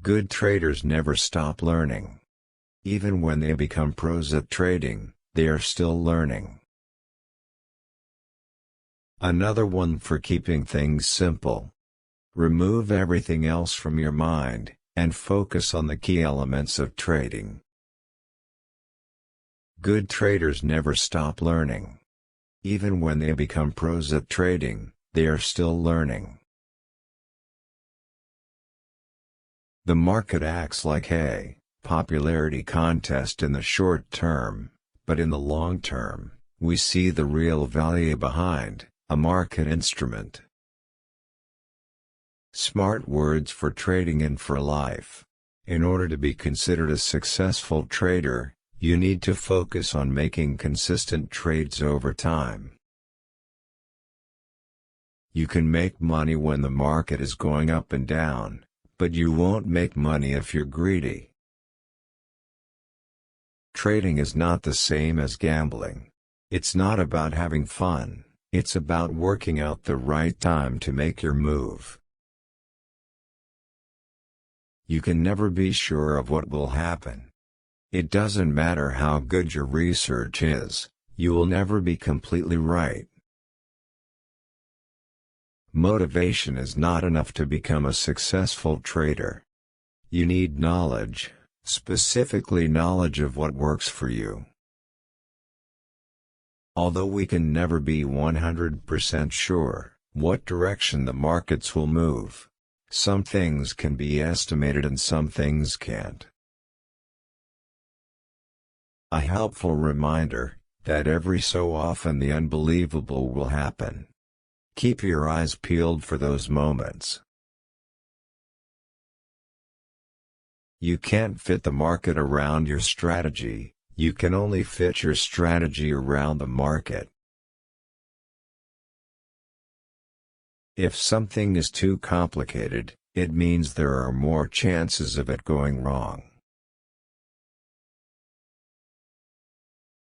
Good traders never stop learning. Even when they become pros at trading, they are still learning. Another one for keeping things simple. Remove everything else from your mind, and focus on the key elements of trading. Good traders never stop learning. Even when they become pros at trading, they are still learning. The market acts like a popularity contest in the short term, but in the long term, we see the real value behind a market instrument. Smart words for trading and for life. In order to be considered a successful trader, you need to focus on making consistent trades over time. You can make money when the market is going up and down, but you won't make money if you're greedy. Trading is not the same as gambling. It's not about having fun, it's about working out the right time to make your move. You can never be sure of what will happen. It doesn't matter how good your research is, you will never be completely right. Motivation is not enough to become a successful trader. You need knowledge, specifically knowledge of what works for you. Although we can never be 100% sure what direction the markets will move, some things can be estimated and some things can't. A helpful reminder that every so often the unbelievable will happen. Keep your eyes peeled for those moments. You can't fit the market around your strategy, you can only fit your strategy around the market. If something is too complicated, it means there are more chances of it going wrong.